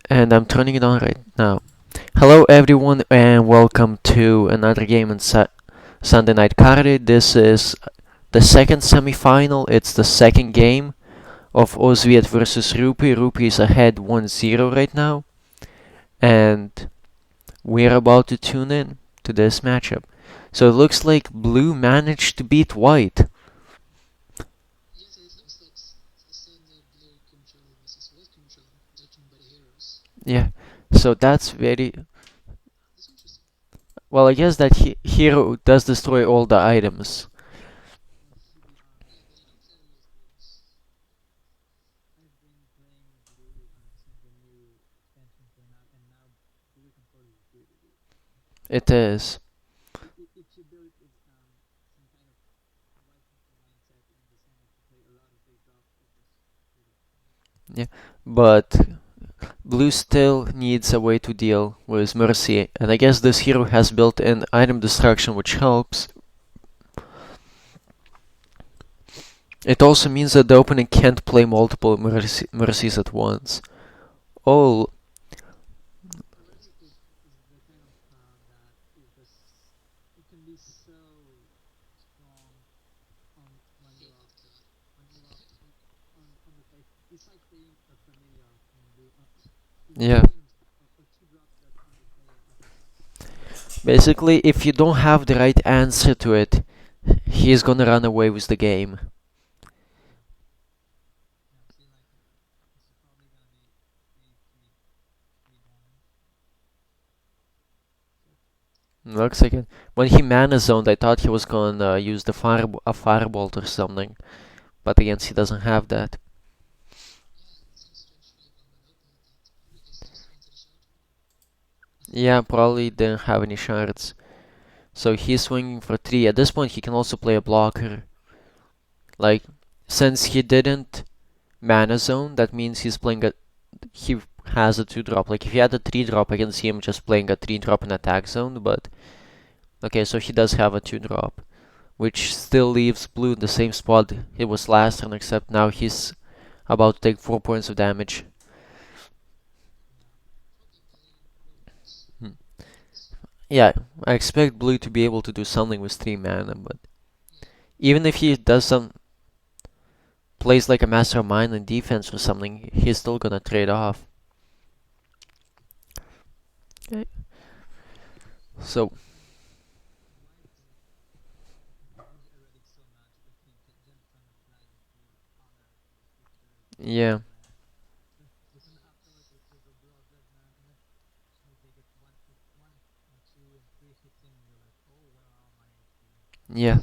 And I'm turning it on right now. Hello everyone and welcome to another game in Sunday Night Carte. This is the second semi-final. It's the second game of OzVIet versus Rupi. Rupi is ahead 1-0 right now. And we're about to tune in to this matchup. So it looks like blue managed to beat white. Yeah, so that's very well. I guess that hero does destroy all the items. It is. Yeah, but blue still needs a way to deal with Mercy, and I guess this hero has built-in item destruction which helps. It also means that the opponent can't play multiple Mercies at once. Oh, yeah. Basically, if you don't have the right answer to it, he's gonna run away with the game. Looks like it. When he mana zoned, I thought he was gonna use the a firebolt or something, but again, he doesn't have that. Yeah, probably didn't have any shards. So he's swinging for 3. At this point, he can also play a blocker. Like, since he didn't mana zone, that means he has a 2-drop. Like, if he had a 3-drop, I can see him just playing a 3-drop in attack zone, but... Okay, so he does have a 2-drop, which still leaves blue in the same spot it was last turn, except now he's about to take 4 points of damage. Hmm. Yeah, I expect blue to be able to do something with 3 mana, but even if he does plays like a mastermind in defense or something, he's still gonna trade off. Okay. So, yeah. Yeah.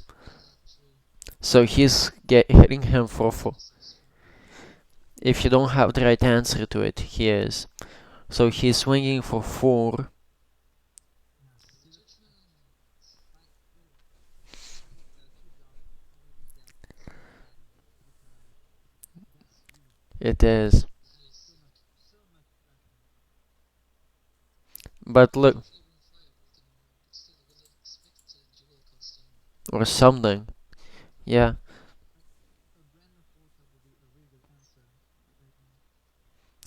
So he's hitting him for 4. If you don't have the right answer to it, he is. So he's swinging for 4. It is. But look, or something. Yeah.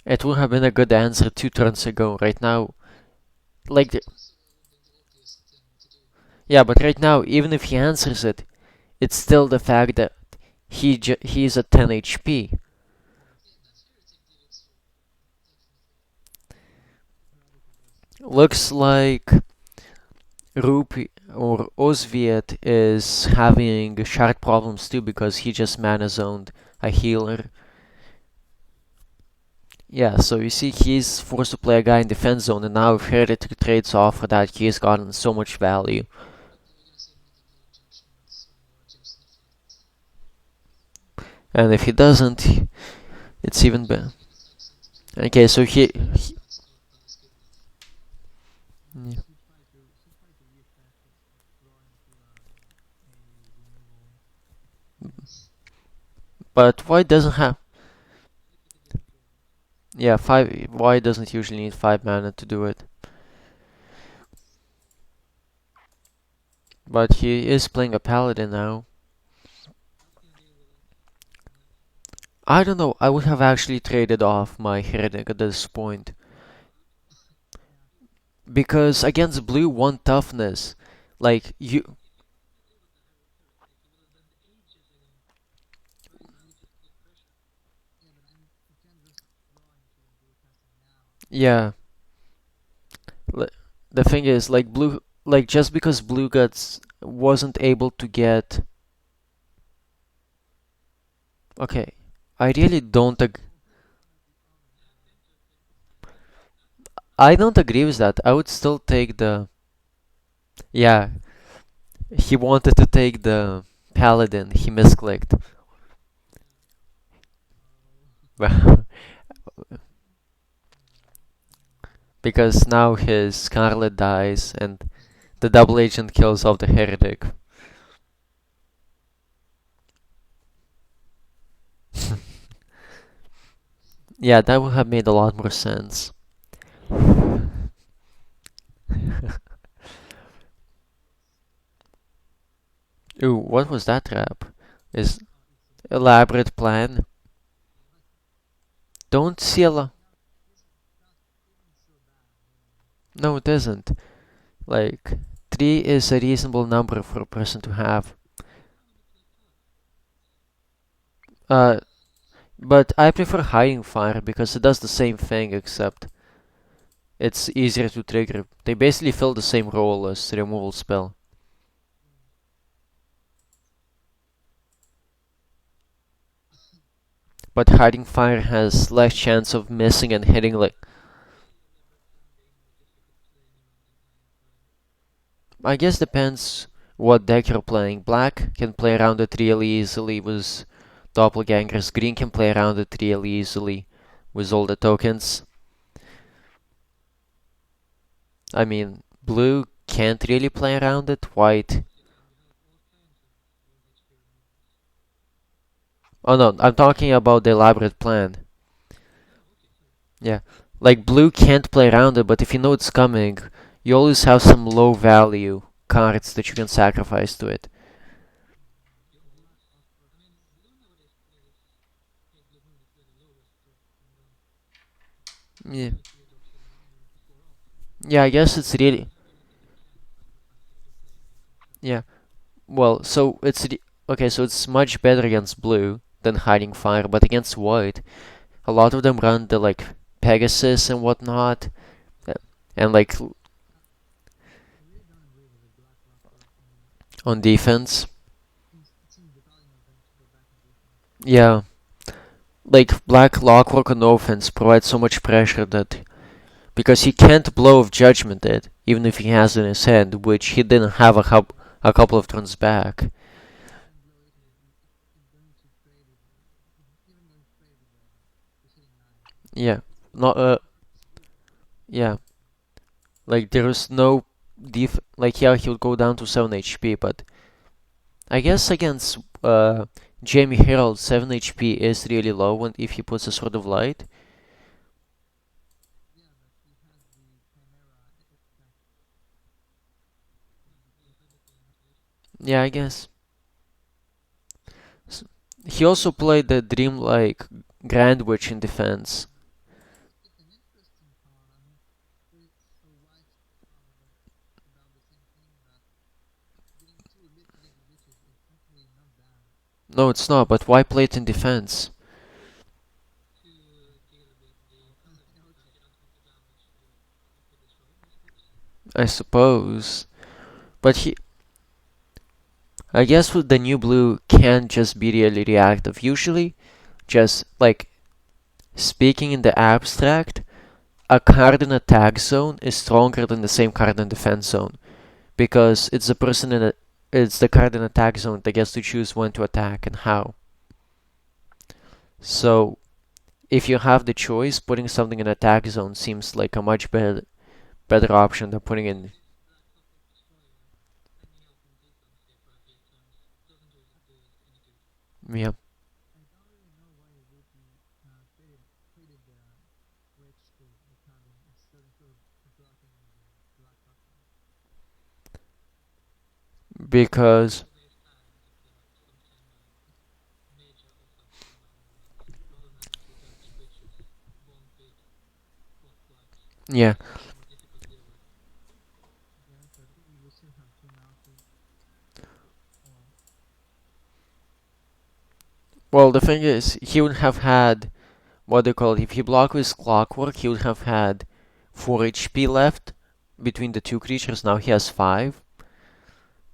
It would have been a good answer 2 turns ago. Right now, like, yeah, but right now, even if he answers it, it's still the fact that he's at 10 HP. Looks like Rupi or OzVIet is having shard problems too because he just mana zoned a healer. Yeah, so you see he's forced to play a guy in defense zone, and now if Heretic trades off for that, he's gotten so much value. And if he doesn't, it's even better. Okay, so yeah. But white doesn't have... Yeah, 5... White doesn't usually need 5 mana to do it. But he is playing a paladin now. I don't know, I would have actually traded off my Heretic at this point. Because against blue, one toughness. Like you, yeah. Li- The thing is, like blue, like just because blue guts wasn't able to get. Okay, I really don't. I don't agree with that. I would still take the. Yeah, he wanted to take the paladin. He misclicked. Because now his Scarlet dies and the double agent kills off the heretic. Yeah, that would have made a lot more sense. Ooh, what was that trap? Is elaborate plan? Don't see a lot. No, it isn't. Like, 3 is a reasonable number for a person to have. Uh, but I prefer hiding fire because it does the same thing except it's easier to trigger. They basically fill the same role as the removal spell. But hiding fire has less chance of missing and hitting like. I guess depends what deck you're playing. Black can play around it really easily with doppelgangers. Green can play around it really easily with all the tokens. I mean, blue can't really play around it. White. Oh no, I'm talking about the elaborate plan. Yeah. Like blue can't play around it, but if you know it's coming, you always have some low value cards that you can sacrifice to it. Yeah. Yeah, I guess it's really. Yeah. Well, so okay, so it's much better against blue than hiding fire, but against white, a lot of them run the like Pegasus and whatnot, uh, and like on defense. Yeah, like Black Clockwork on offense provides so much pressure that because he can't blow of judgment it, even if he has it in his hand, which he didn't have a couple of turns back. Yeah, not yeah, like there is no like yeah he would go down to 7 HP, but I guess against Jamie Herald 7 HP is really low when if he puts a Sword of Light. Yeah, I guess. S- He also played the Dreamlike Grand Witch in defense. No, it's not, but why play it in defense? I suppose. But I guess with the new blue can't just be really reactive. Usually, just like speaking in the abstract, a card in attack zone is stronger than the same card in defense zone because it's the card in attack zone that gets to choose when to attack and how. So if you have the choice, putting something in attack zone seems like a much better option than putting in. Yeah, because yeah, Well, the thing is, he would have had, what they call it, if he blocked with Clockwork, he would have had 4 HP left between the two creatures. Now he has 5,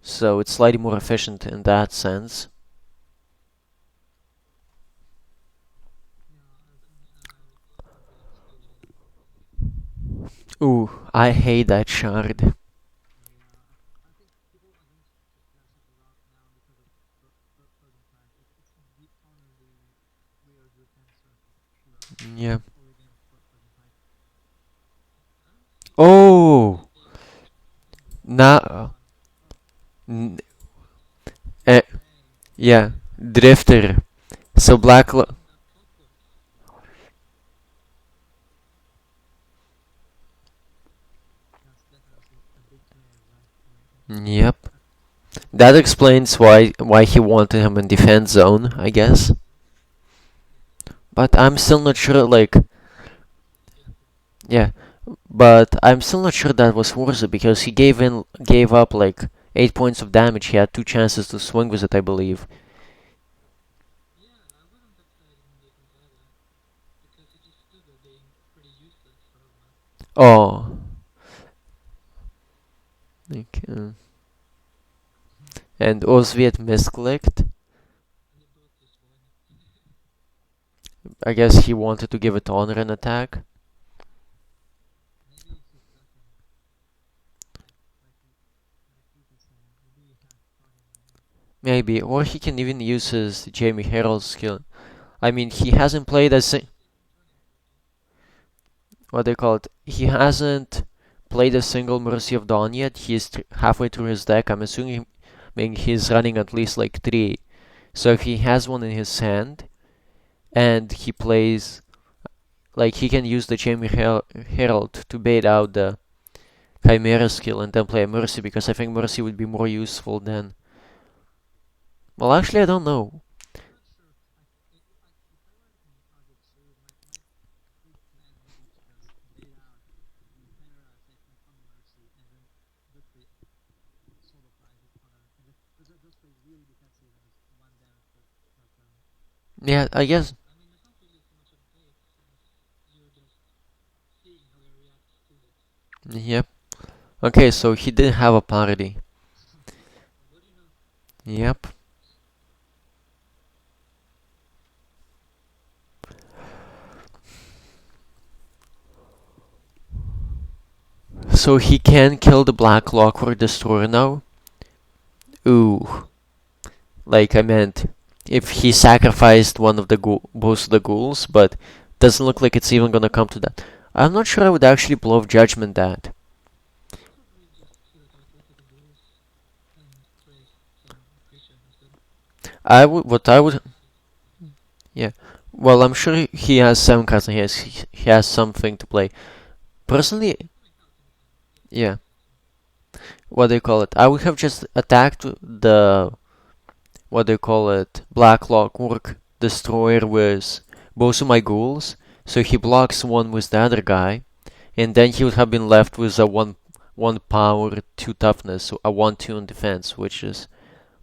so it's slightly more efficient in that sense. Ooh, I hate that shard. Yeah. Oh! Now, n- eh, yeah, Drifter. So Yep. That explains why he wanted him in defense zone, I guess. But I'm still not sure, like, yeah. But I'm still not sure that was worth it because he gave up like 8 points of damage. He had two chances to swing with it, I believe. Oh, okay. And OzVIet misclicked. I guess he wanted to give it honor and attack. Maybe, or he can even use his Jamie Herald skill. I mean, he hasn't played what they call it. He hasn't played a single Mercy of Dawn yet. He's halfway through his deck. I'm assuming he's running at least like 3. So if he has one in his hand and he plays, like, he can use the Jamie Herald to bait out the Chimera skill and then play a Mercy, because I think Mercy would be more useful than. Well, actually, I don't know. Yeah, I guess. Yep. Okay, so he didn't have a party. Yep. So he can kill the Black Clockwork Destroyer now? Ooh. Like, I meant, if he sacrificed one of the both of the ghouls, but doesn't look like it's even gonna come to that. I'm not sure I would actually blow of judgment that. What I would, yeah. Well, I'm sure he has 7 cards and he has something to play. Personally, yeah. What do you call it? I would have just attacked the, what do you call it, Black Clockwork Destroyer with both of my ghouls, so he blocks one with the other guy, and then he would have been left with a one power, 2 toughness, so a 1/2 in defense, which is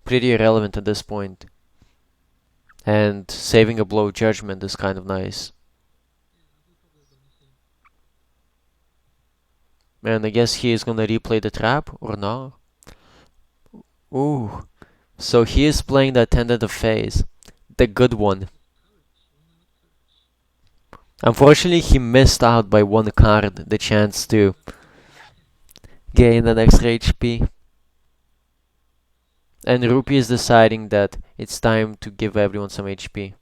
pretty irrelevant at this point. And saving a blow judgment is kind of nice. And I guess he is gonna replay the trap or no? Ooh, so he is playing the tentative phase, the good one. Unfortunately, he missed out by 1 card the chance to gain an extra HP. And Rupee is deciding that it's time to give everyone some HP.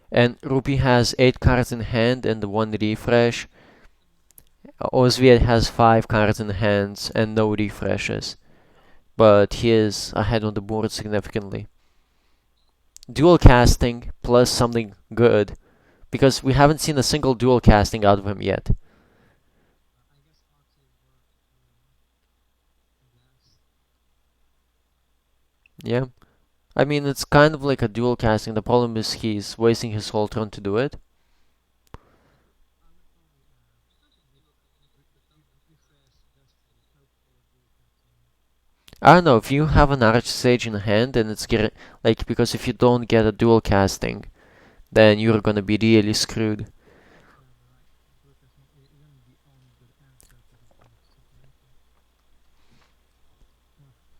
And Rupee has 8 cards in hand and 1 refresh. OzVIet has 5 cards in hands and no refreshes. But he is ahead on the board significantly. Dual casting plus something good, because we haven't seen a single dual casting out of him yet. Yeah. I mean, it's kind of like a dual casting. The problem is he's wasting his whole turn to do it. I don't know if you have an arch sage in hand and it's getting like because if you don't get a dual casting, then you're gonna be really screwed.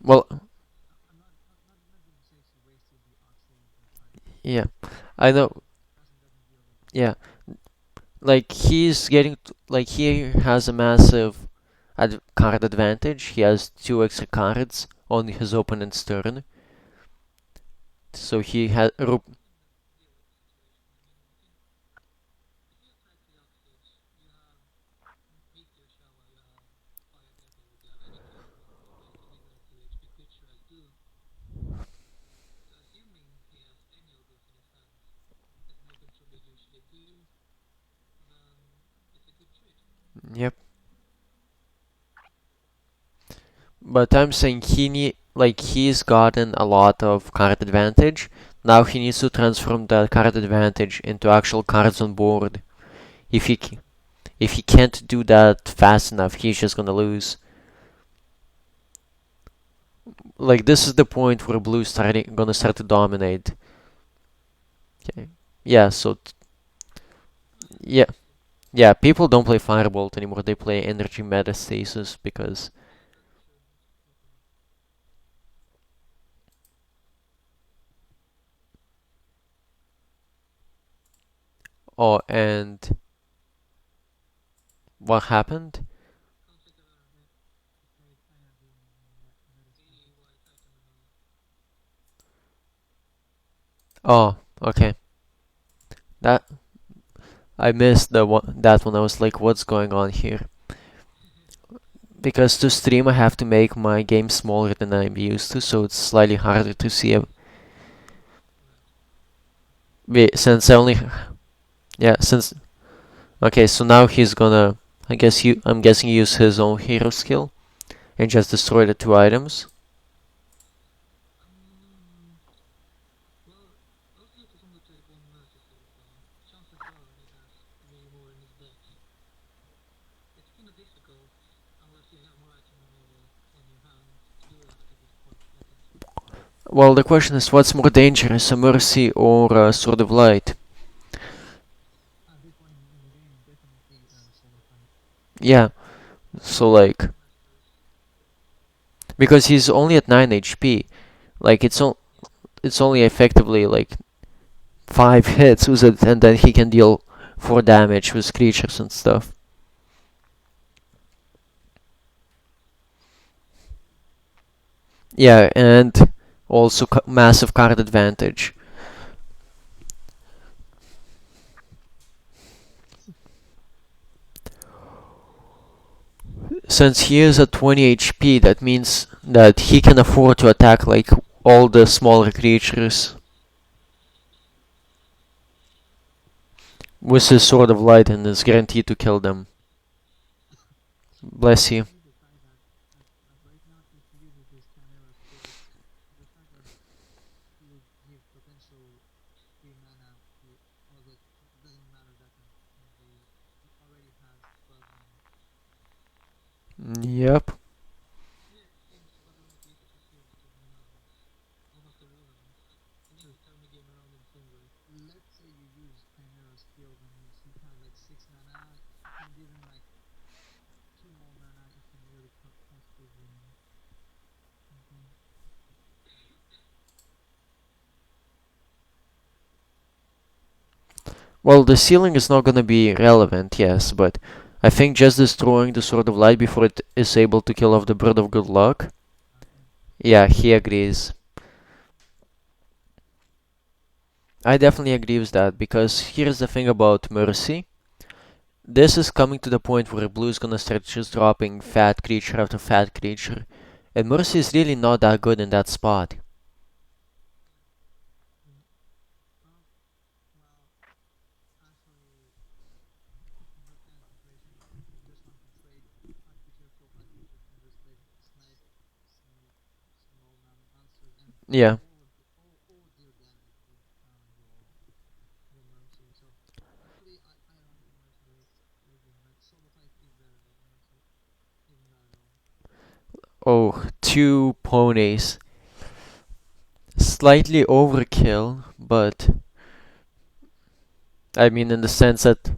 Well, yeah, I know. Yeah, like like he has a massive card advantage. He has two extra cards on his opponent's turn, so he has. Yep. But I'm saying he's gotten a lot of card advantage. Now he needs to transform that card advantage into actual cards on board. If he if he can't do that fast enough, he's just gonna lose. Like this is the point where blue's gonna start to dominate. Okay. Yeah. Yeah, yeah. People don't play Firebolt anymore. They play Energy Metastasis because oh, and what happened? Oh, okay. That I missed that one. I was like, what's going on here? Because to stream, I have to make my game smaller than I'm used to, so it's slightly harder to see. Since I only, yeah, since okay, so now he's gonna, I'm guessing use his own hero skill and just destroy the two items. Well, the question is, what's more dangerous, a Mercy or a Sword of Light? Yeah, so like, because he's only at 9 HP, like it's only effectively like 5 hits with it, and then he can deal 4 damage with creatures and stuff. Yeah, and also massive card advantage. Since he is at 20 HP, that means that he can afford to attack like all the smaller creatures with his Sword of Light and is guaranteed to kill them. Bless you. Yep. Well, the ceiling is not gonna be relevant, yes, but I think just destroying the Sword of Light before it is able to kill off the Bird of Good Luck. Yeah, he agrees. I definitely agree with that because here's the thing about Mercy. This is coming to the point where blue is gonna start just dropping fat creature after fat creature, and Mercy is really not that good in that spot. Yeah. Oh, two ponies. Slightly overkill, but I mean in the sense that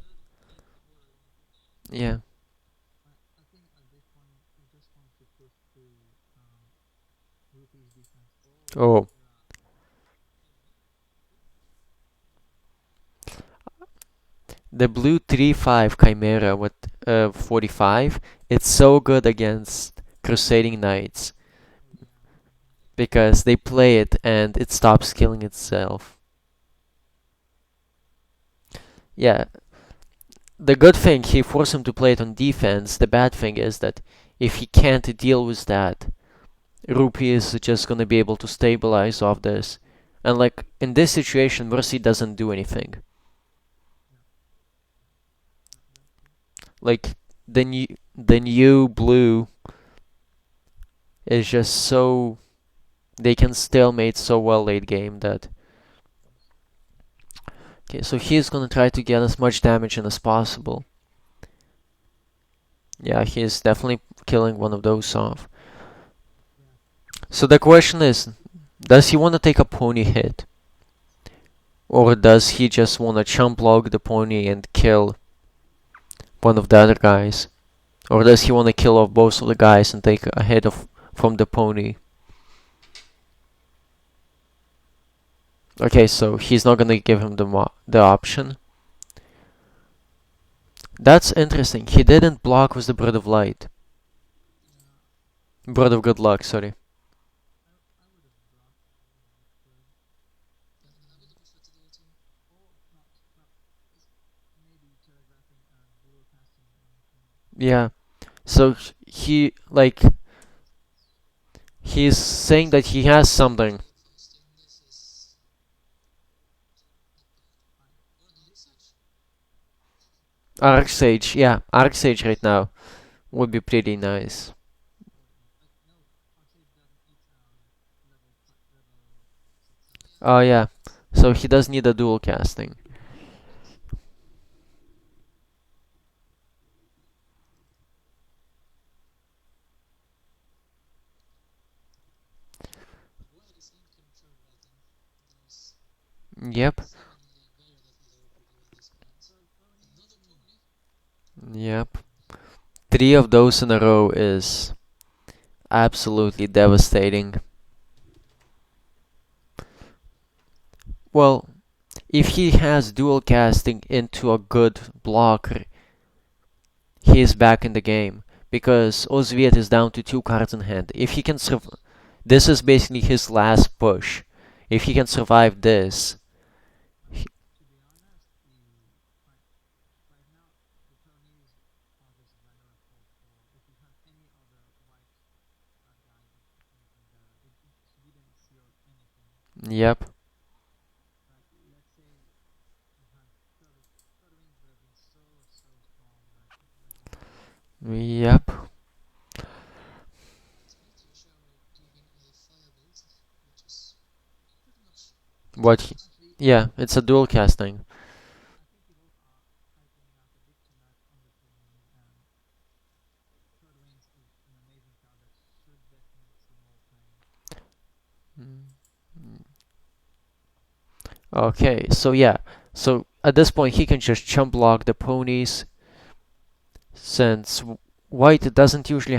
yeah. Oh, the blue 3/5 Chimera with 45, it's so good against Crusading Knights because they play it and it stops killing itself. Yeah, the good thing, he forced him to play it on defense. The bad thing is that if he can't deal with that, Rupee is just gonna be able to stabilize off this. And like in this situation, Mercy doesn't do anything. Like the new blue is just so they can stalemate so well late game that okay, so he's gonna try to get as much damage in as possible. Yeah, he's definitely killing one of those off. So the question is, does he want to take a pony hit? Or does he just want to chump log the pony and kill one of the other guys? Or does he want to kill off both of the guys and take a hit from the pony? Okay, so he's not gonna give him the option. That's interesting. He didn't block with the Bread of Light. Bread of Good Luck, sorry. Yeah. So he like he's saying that he has something. Arc Sage, yeah, Arc Sage right now would be pretty nice. Oh yeah. So he does need a dual casting. Yep. Yep. Three of those in a row is absolutely devastating. Well, if he has dual casting into a good blocker, he is back in the game because OzVIet is down to two cards in hand. If he can survive, this is basically his last push. If he can survive this, he- yep, yep. What? Yeah, it's a dual casting. Mm. Okay, so yeah, so at this point he can just chump block the ponies since White doesn't usually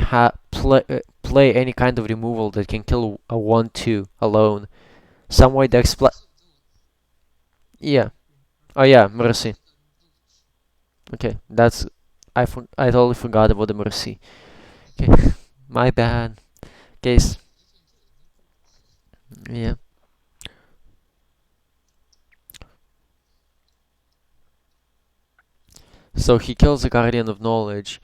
play any kind of removal that can kill a 1/2 alone. Some White decks play. Yeah. Oh yeah, Mercy. Okay, that's I totally forgot about the Mercy. Okay, my bad. Case. Yeah. So he kills the Guardian of Knowledge.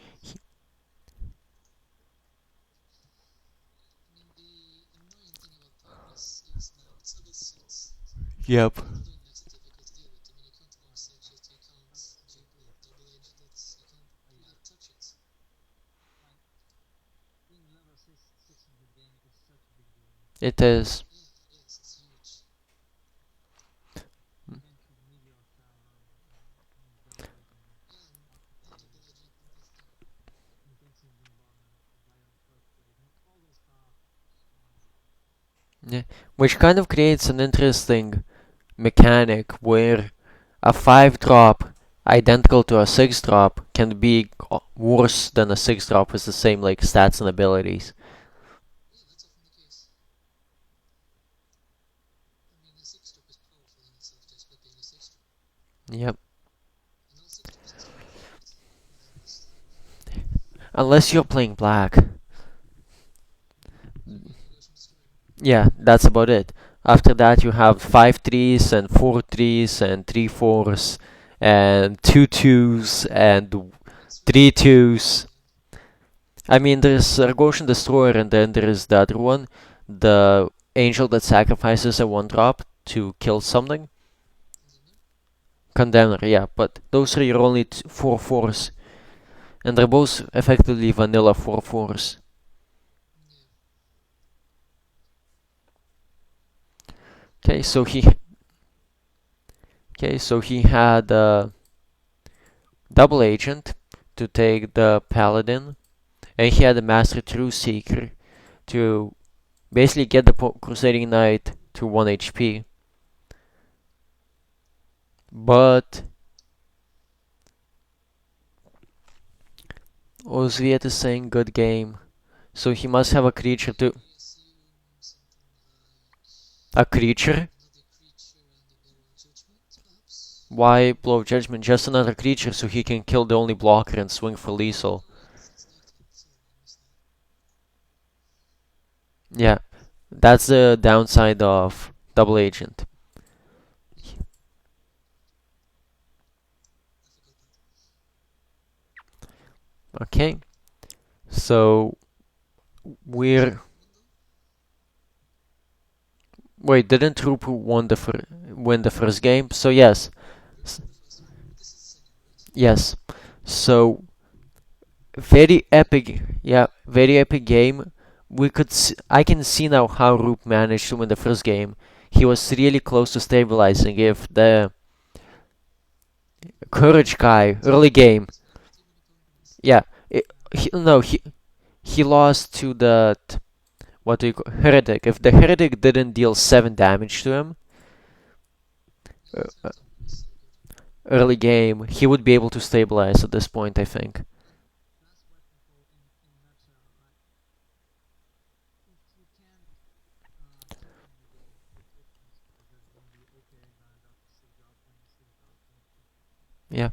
Yep. It is. Yeah. Which kind of creates an interesting mechanic where a 5 drop identical to a 6 drop can be worse than a 6 drop with the same like stats and abilities. Yep. Unless you're playing black. Yeah, that's about it. After that, you have 5 3s and 4 3s and 3 4s and 2 2s and 3 2s. I mean, there's Goshen Destroyer, and then there is the other one, the angel that sacrifices a 1 drop to kill something. Condemner, yeah, but those are your only 4 4s, and they're both effectively vanilla 4 4s. Okay, so he had double agent to take the paladin, and he had a master truth seeker to basically get the crusading knight to 1 HP. But OzVIet is saying good game, so he must have a creature to a creature. Why blow of judgment? Just another creature, so he can kill the only blocker and swing for lethal. Yeah, that's the downside of double agent. Okay, so we're wait. Didn't Rupu win the first game? So yes, yes. So very epic, yeah, very epic game. I can see now how Roop managed to win the first game. He was really close to stabilizing. If the courage guy early game, yeah, no, he lost to the what do you call heretic. If the heretic didn't deal 7 damage to him uh, early game, he would be able to stabilize at this point, I think. Yeah.